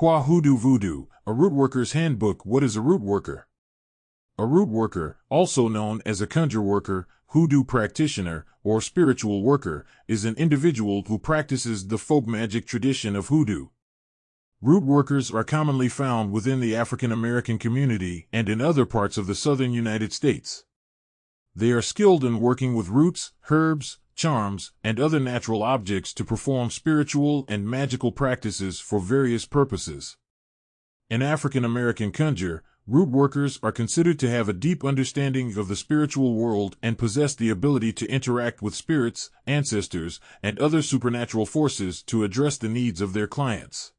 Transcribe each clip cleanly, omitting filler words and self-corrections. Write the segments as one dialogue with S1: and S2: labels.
S1: Hoodoo Voodoo, a root worker's handbook. What is a root worker? A root worker, also known as a conjure worker, hoodoo practitioner, or spiritual worker, is an individual who practices the folk magic tradition of hoodoo. Root workers are commonly found within the African American community and in other parts of the southern United States. They are skilled in working with roots, herbs, charms, and other natural objects to perform spiritual and magical practices for various purposes. In African American conjure, root workers are considered to have a deep understanding of the spiritual world and possess the ability to interact with spirits, ancestors, and other supernatural forces to address the needs of their clients.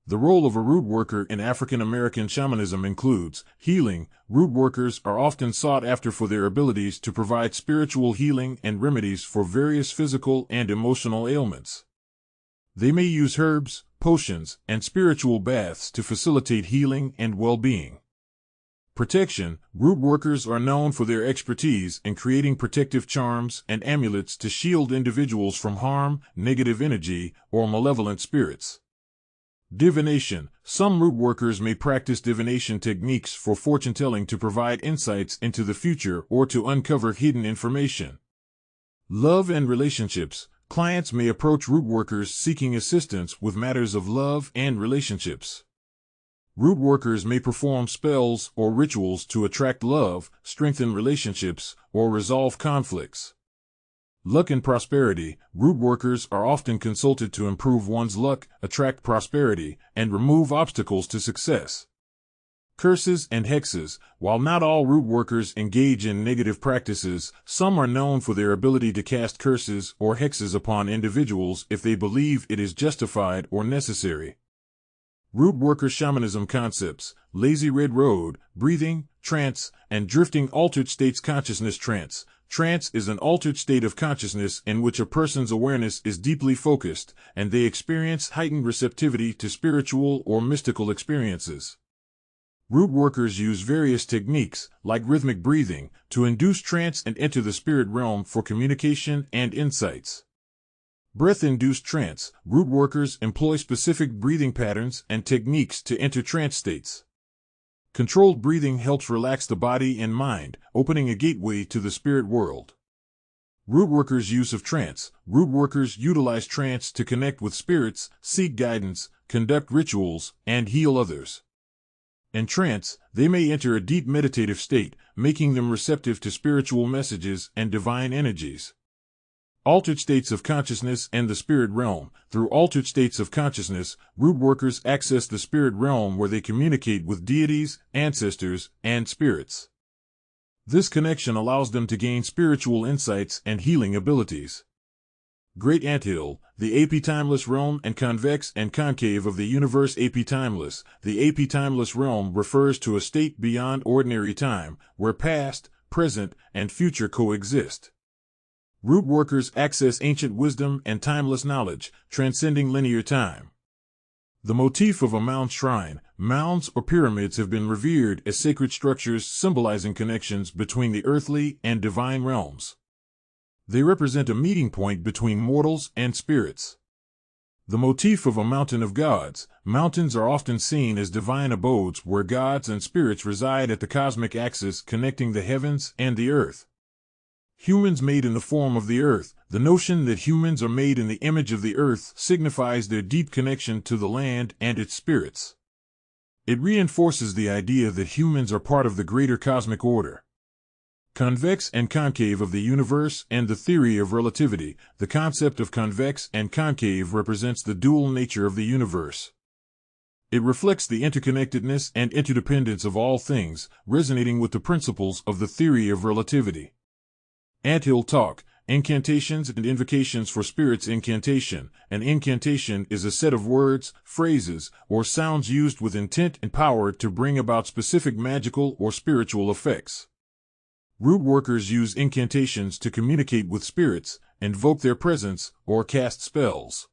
S1: The role of a root worker in African American shamanism includes healing. Root workers are often sought after for their abilities to provide spiritual healing and remedies for various physical and emotional ailments. They may use herbs, potions, and spiritual baths to facilitate healing and well-being. Protection. Root workers are known for their expertise in creating protective charms and amulets to shield individuals from harm, negative energy, or malevolent spirits. Divination. Some root workers may practice divination techniques for fortune-telling to provide insights into the future or to uncover hidden information. Love and relationships. Clients may approach root workers seeking assistance with matters of love and relationships. Root workers may perform spells or rituals to attract love, strengthen relationships, or resolve conflicts. Luck and prosperity. Root workers are often consulted to improve one's luck, attract prosperity, and remove obstacles to success. Curses and hexes. While not all root workers engage in negative practices, some are known for their ability to cast curses or hexes upon individuals if they believe it is justified or necessary. Root worker shamanism concepts: lazy red road, breathing, trance, and drifting. Altered states. Consciousness trance. Trance is an altered state of consciousness in which a person's awareness is deeply focused, and they experience heightened receptivity to spiritual or mystical experiences. Root workers use various techniques, like rhythmic breathing, to induce trance and enter the spirit realm for communication and insights. Breath-induced trance. Root workers employ specific breathing patterns and techniques to enter trance states. Controlled breathing helps relax the body and mind, opening a gateway to the spirit world. Root workers' use of trance. Root workers utilize trance to connect with spirits, seek guidance, conduct rituals, and heal others. In trance, they may enter a deep meditative state, making them receptive to spiritual messages and divine energies. Altered states of consciousness and the spirit realm. Through altered states of consciousness, root workers access the spirit realm where they communicate with deities, ancestors, and spirits. This connection allows them to gain spiritual insights and healing abilities. Great Anthill, the AP-timeless realm and convex and concave of the universe. AP-timeless. The AP-timeless realm refers to a state beyond ordinary time, where past, present, and future coexist. Root workers access ancient wisdom and timeless knowledge, transcending linear time. The motif of a mound shrine. Mounds or pyramids have been revered as sacred structures symbolizing connections between the earthly and divine realms. They represent a meeting point between mortals and spirits. The motif of a mountain of gods. Mountains are often seen as divine abodes where gods and spirits reside at the cosmic axis connecting the heavens and the earth. Humans made in the form of the earth. The notion that humans are made in the image of the earth signifies their deep connection to the land and its spirits. It reinforces the idea that humans are part of the greater cosmic order. Convex and concave of the universe and the theory of relativity. The concept of convex and concave represents the dual nature of the universe. It reflects the interconnectedness and interdependence of all things, resonating with the principles of the theory of relativity. Anthill talk. Incantations and invocations for spirits. Incantation. An incantation is a set of words, phrases, or sounds used with intent and power to bring about specific magical or spiritual effects. Root workers use incantations to communicate with spirits, invoke their presence, or cast spells.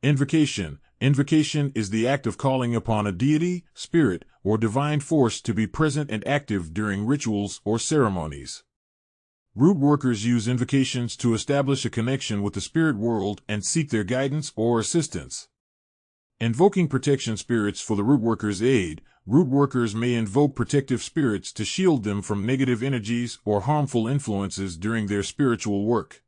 S1: Invocation. Invocation is the act of calling upon a deity, spirit, or divine force to be present and active during rituals or ceremonies. Root workers use invocations to establish a connection with the spirit world and seek their guidance or assistance. Invoking protection spirits for the root worker's aid. Root workers may invoke protective spirits to shield them from negative energies or harmful influences during their spiritual work.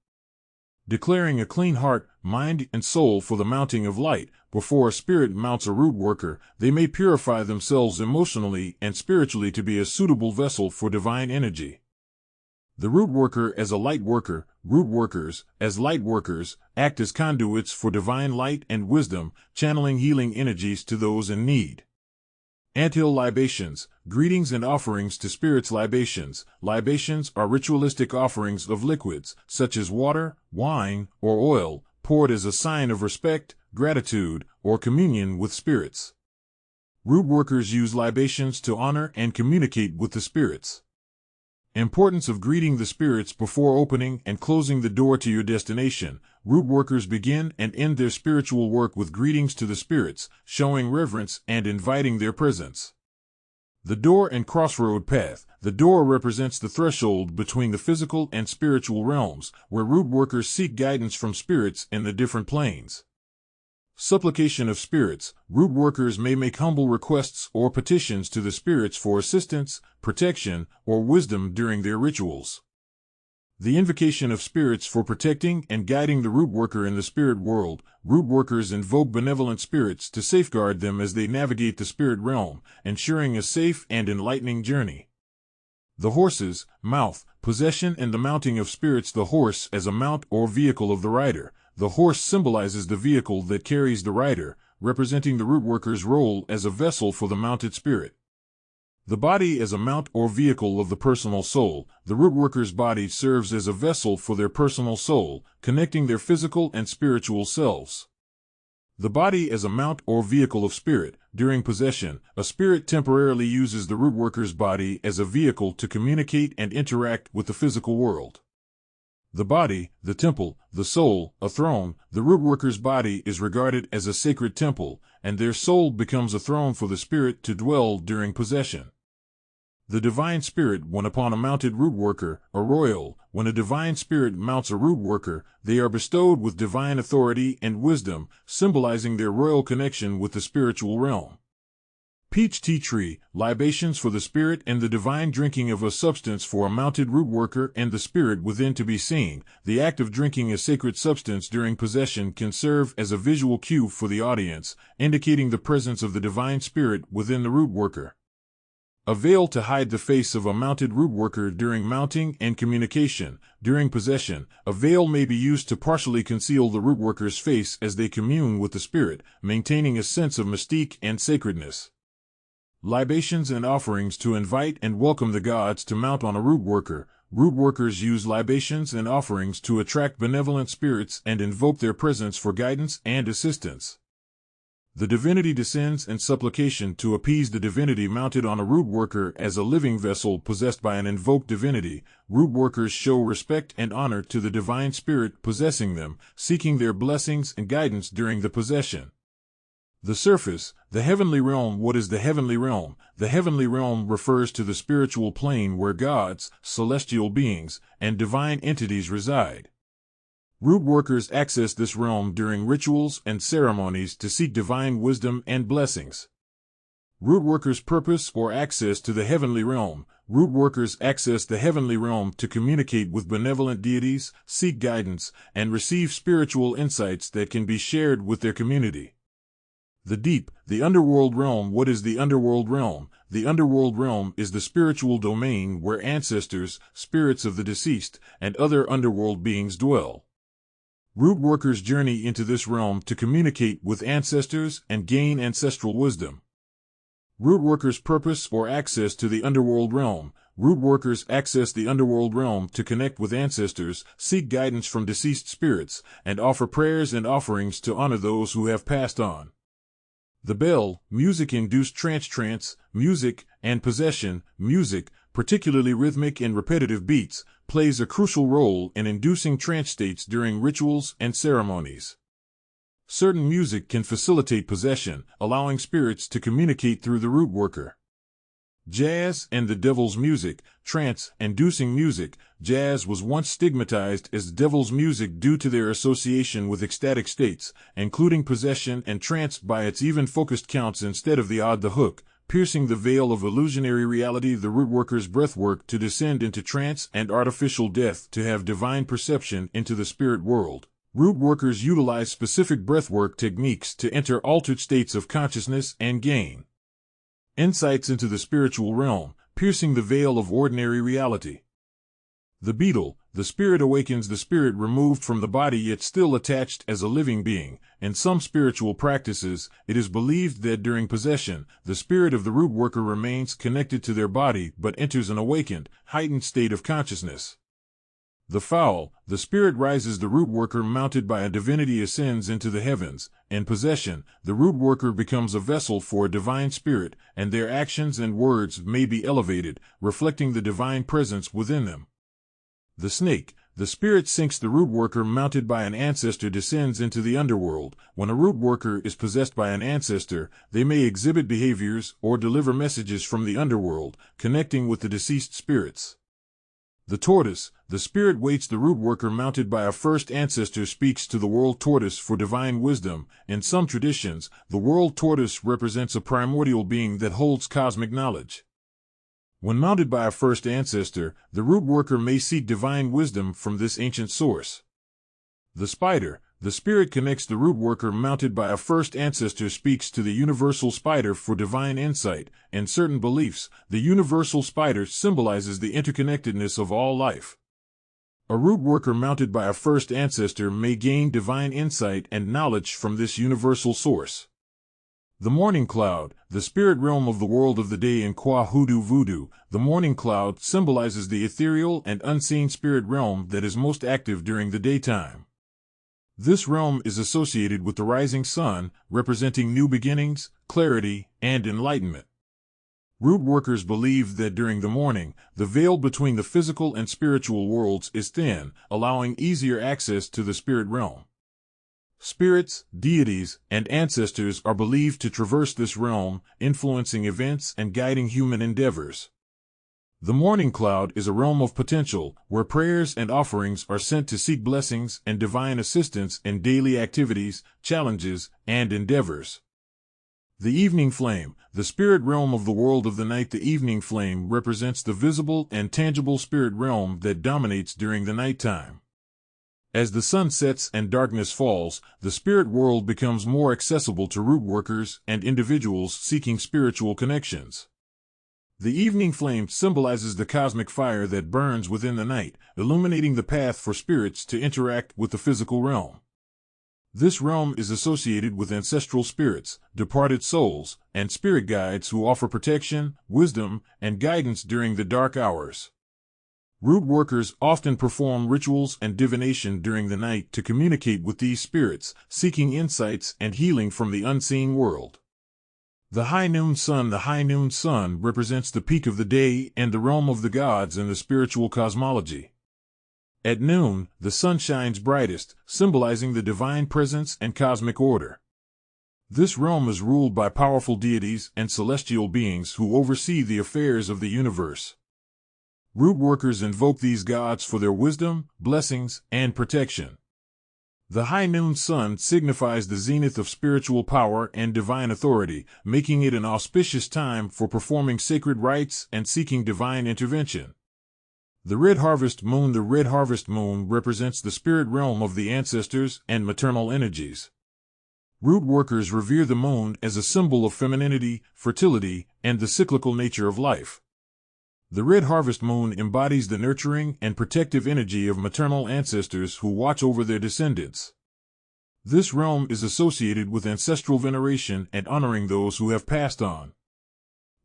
S1: Declaring a clean heart, mind, and soul for the mounting of light. Before a spirit mounts a root worker, they may purify themselves emotionally and spiritually to be a suitable vessel for divine energy. The root worker as a light worker. Root workers, as light workers, act as conduits for divine light and wisdom, channeling healing energies to those in need. Anthill libations, greetings and offerings to spirits. Libations. Libations are ritualistic offerings of liquids, such as water, wine, or oil, poured as a sign of respect, gratitude, or communion with spirits. Root workers use libations to honor and communicate with the spirits. Importance of greeting the spirits before opening and closing the door to your destination. Root workers begin and end their spiritual work with greetings to the spirits, showing reverence and inviting their presence. The door and crossroad path. The door represents the threshold between the physical and spiritual realms, where root workers seek guidance from spirits in the different planes. Supplication of spirits. Root workers may make humble requests or petitions to the spirits for assistance, protection, or wisdom during their rituals. The invocation of spirits for protecting and guiding the root worker in the spirit world. Root workers invoke benevolent spirits to safeguard them as they navigate the spirit realm, ensuring a safe and enlightening journey. The horse's mouth, possession and the mounting of spirits. The horse as a mount or vehicle of the rider. The horse symbolizes the vehicle that carries the rider, representing the root worker's role as a vessel for the mounted spirit. The body as a mount or vehicle of the personal soul. The root worker's body serves as a vessel for their personal soul, connecting their physical and spiritual selves. The body as a mount or vehicle of spirit. During possession, a spirit temporarily uses the root worker's body as a vehicle to communicate and interact with the physical world. The body, the temple, the soul, a throne. The root worker's body is regarded as a sacred temple, and their soul becomes a throne for the spirit to dwell during possession. The divine spirit when upon a mounted root worker, a royal. When a divine spirit mounts a root worker, they are bestowed with divine authority and wisdom, symbolizing their royal connection with the spiritual realm. Peach tea tree, libations for the spirit and the divine drinking of a substance for a mounted root worker and the spirit within to be seen. The act of drinking a sacred substance during possession can serve as a visual cue for the audience, indicating the presence of the divine spirit within the root worker. A veil to hide the face of a mounted root worker during mounting and communication. During possession, a veil may be used to partially conceal the root worker's face as they commune with the spirit, maintaining a sense of mystique and sacredness. Libations and offerings to invite and welcome the gods to mount on a root worker. Root workers use libations and offerings to attract benevolent spirits and invoke their presence for guidance and assistance. The divinity descends in supplication to appease the divinity mounted on a root worker as a living vessel possessed by an invoked divinity. Root workers show respect and honor to the divine spirit possessing them, seeking their blessings and guidance during the possession. The surface, the heavenly realm. What is the heavenly realm? The heavenly realm refers to the spiritual plane where gods, celestial beings, and divine entities reside. Root workers access this realm during rituals and ceremonies to seek divine wisdom and blessings. Root workers' purpose or access to the heavenly realm. Root workers access the heavenly realm to communicate with benevolent deities, seek guidance, and receive spiritual insights that can be shared with their community. The deep, the underworld realm. What is the underworld realm? The underworld realm is the spiritual domain where ancestors, spirits of the deceased, and other underworld beings dwell. Root workers journey into this realm to communicate with ancestors and gain ancestral wisdom. Root workers' purpose or access to the underworld realm. Root workers access the underworld realm to connect with ancestors, seek guidance from deceased spirits, and offer prayers and offerings to honor those who have passed on. The bell, music-induced trance, music, and possession. Music, particularly rhythmic and repetitive beats, plays a crucial role in inducing trance states during rituals and ceremonies. Certain music can facilitate possession, allowing spirits to communicate through the root worker. Jazz and the devil's music. Trance-inducing music. Jazz was once stigmatized as devil's music due to their association with ecstatic states, including possession and trance by its even-focused counts instead of the odd the hook, piercing the veil of illusionary reality. The rootworker's breathwork to descend into trance and artificial death to have divine perception into the spirit world. Rootworkers utilize specific breathwork techniques to enter altered states of consciousness and gain insights into the spiritual realm, piercing the veil of ordinary reality. The beetle. The spirit awakens. The spirit removed from the body yet still attached as a living being. In some spiritual practices, it is believed that during possession, the spirit of the rootworker remains connected to their body but enters an awakened, heightened state of consciousness. The fowl. The spirit rises. The rootworker mounted by a divinity ascends into the heavens. In possession, the rootworker becomes a vessel for a divine spirit, and their actions and words may be elevated, reflecting the divine presence within them. The snake. The spirit sinks. The rootworker mounted by an ancestor descends into the underworld. When a rootworker is possessed by an ancestor, they may exhibit behaviors or deliver messages from the underworld, connecting with the deceased spirits. The tortoise. The spirit waits. The rootworker mounted by a first ancestor speaks to the world tortoise for divine wisdom. In some traditions, the world tortoise represents a primordial being that holds cosmic knowledge. When mounted by a first ancestor, the rootworker may seek divine wisdom from this ancient source. The spider. The spirit connects. The rootworker mounted by a first ancestor speaks to the universal spider for divine insight. In certain beliefs, the universal spider symbolizes the interconnectedness of all life. A rootworker mounted by a first ancestor may gain divine insight and knowledge from this universal source. The morning cloud. The spirit realm of the world of the day in Hoodoo Voodoo. The morning cloud symbolizes the ethereal and unseen spirit realm that is most active during the daytime. This realm is associated with the rising sun, representing new beginnings, clarity, and enlightenment. Rootworkers believe that during the morning, the veil between the physical and spiritual worlds is thin, allowing easier access to the spirit realm. Spirits, deities, and ancestors are believed to traverse this realm, influencing events and guiding human endeavors. The morning cloud is a realm of potential, where prayers and offerings are sent to seek blessings and divine assistance in daily activities, challenges, and endeavors. The evening flame. The spirit realm of the world of the night. The evening flame represents the visible and tangible spirit realm that dominates during the nighttime. As the sun sets and darkness falls, the spirit world becomes more accessible to rootworkers and individuals seeking spiritual connections. The evening flame symbolizes the cosmic fire that burns within the night, illuminating the path for spirits to interact with the physical realm. This realm is associated with ancestral spirits, departed souls, and spirit guides who offer protection, wisdom, and guidance during the dark hours. Rootworkers often perform rituals and divination during the night to communicate with these spirits, seeking insights and healing from the unseen world. The high noon sun. The high noon sun represents the peak of the day and the realm of the gods in the spiritual cosmology. At noon, the sun shines brightest, symbolizing the divine presence and cosmic order. This realm is ruled by powerful deities and celestial beings who oversee the affairs of the universe. Rootworkers invoke these gods for their wisdom, blessings, and protection. The high noon sun signifies the zenith of spiritual power and divine authority, making it an auspicious time for performing sacred rites and seeking divine intervention. The red harvest moon. The red harvest moon represents the spirit realm of the ancestors and maternal energies. Rootworkers revere the moon as a symbol of femininity, fertility, and the cyclical nature of life. The red harvest moon embodies the nurturing and protective energy of maternal ancestors who watch over their descendants. This realm is associated with ancestral veneration and honoring those who have passed on.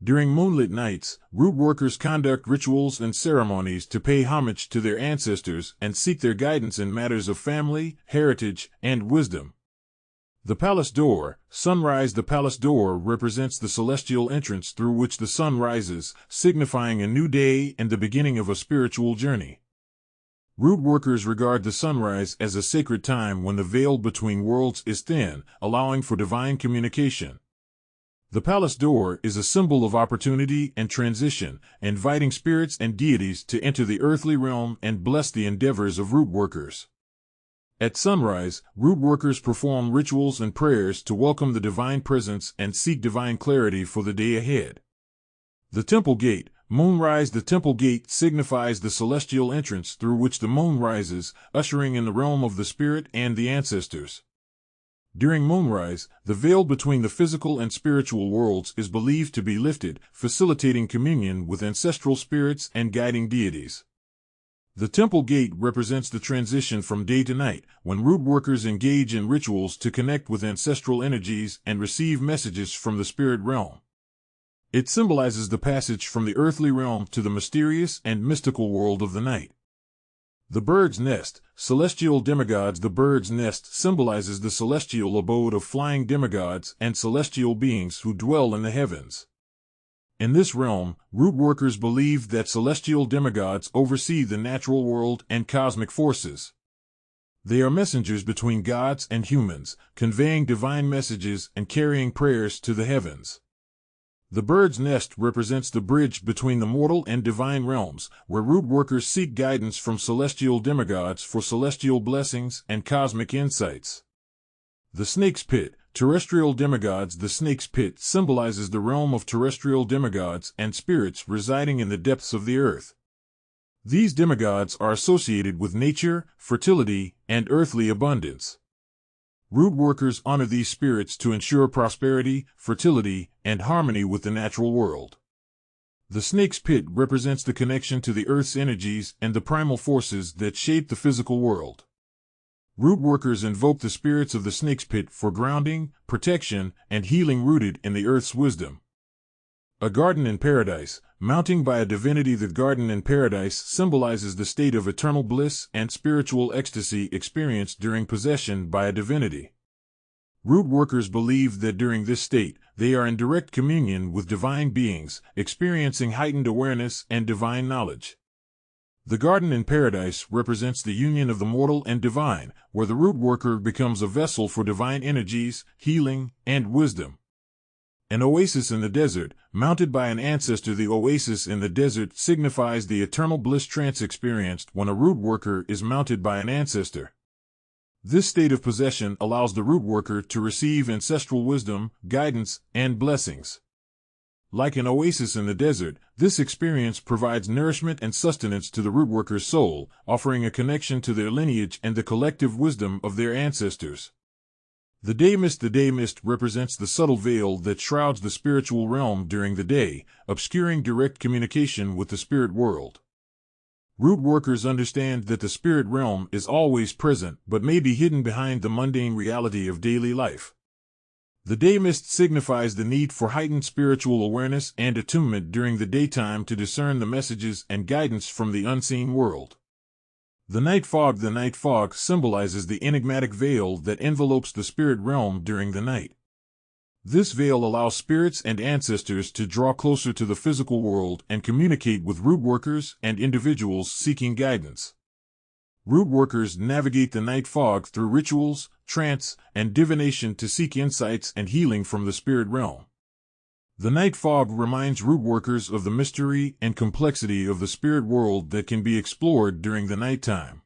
S1: During moonlit nights, rootworkers conduct rituals and ceremonies to pay homage to their ancestors and seek their guidance in matters of family, heritage, and wisdom. The palace door. Sunrise. The palace door represents the celestial entrance through which the sun rises, signifying a new day and the beginning of a spiritual journey. Rootworkers regard the sunrise as a sacred time when the veil between worlds is thin, allowing for divine communication. The palace door is a symbol of opportunity and transition, inviting spirits and deities to enter the earthly realm and bless the endeavors of root workers. At sunrise, root workers perform rituals and prayers to welcome the divine presence and seek divine clarity for the day ahead. The temple gate, moonrise. The temple gate signifies the celestial entrance through which the moon rises, ushering in the realm of the spirit and the ancestors. During moonrise, the veil between the physical and spiritual worlds is believed to be lifted, facilitating communion with ancestral spirits and guiding deities. The temple gate represents the transition from day to night, when root workers engage in rituals to connect with ancestral energies and receive messages from the spirit realm. It symbolizes the passage from the earthly realm to the mysterious and mystical world of the night. The bird's nest, celestial demigods. The bird's nest symbolizes the celestial abode of flying demigods and celestial beings who dwell in the heavens. In this realm, root workers believe that celestial demigods oversee the natural world and cosmic forces. They are messengers between gods and humans, conveying divine messages and carrying prayers to the heavens. The bird's nest represents the bridge between the mortal and divine realms, where root workers seek guidance from celestial demigods for celestial blessings and cosmic insights. The snake's pit, terrestrial demigods. The snake's pit symbolizes the realm of terrestrial demigods and spirits residing in the depths of the earth. These demigods are associated with nature, fertility, and earthly abundance. Root workers honor these spirits to ensure prosperity, fertility, and harmony with the natural world. The snake's pit represents the connection to the earth's energies and the primal forces that shape the physical world. Root workers invoke the spirits of the snake's pit for grounding, protection, and healing rooted in the earth's wisdom. A garden in paradise, mounting by a divinity. The garden in paradise symbolizes the state of eternal bliss and spiritual ecstasy experienced during possession by a divinity. Root workers believe that during this state, they are in direct communion with divine beings, experiencing heightened awareness and divine knowledge. The garden in paradise represents the union of the mortal and divine, where the root worker becomes a vessel for divine energies, healing, and wisdom. An oasis in the desert, mounted by an ancestor. The oasis in the desert signifies the eternal bliss trance experienced when a root worker is mounted by an ancestor. This state of possession allows the root worker to receive ancestral wisdom, guidance, and blessings. Like an oasis in the desert, this experience provides nourishment and sustenance to the root worker's soul, offering a connection to their lineage and the collective wisdom of their ancestors. The day mist. The day mist represents the subtle veil that shrouds the spiritual realm during the day, obscuring direct communication with the spirit world. Root workers understand that the spirit realm is always present but may be hidden behind the mundane reality of daily life. The day mist signifies the need for heightened spiritual awareness and attunement during the daytime to discern the messages and guidance from the unseen world. The night fog. The night fog symbolizes the enigmatic veil that envelopes the spirit realm during the night. This veil allows spirits and ancestors to draw closer to the physical world and communicate with root workers and individuals seeking guidance. Root workers navigate the night fog through rituals, trance, and divination to seek insights and healing from the spirit realm. The night fog reminds root workers of the mystery and complexity of the spirit world that can be explored during the nighttime.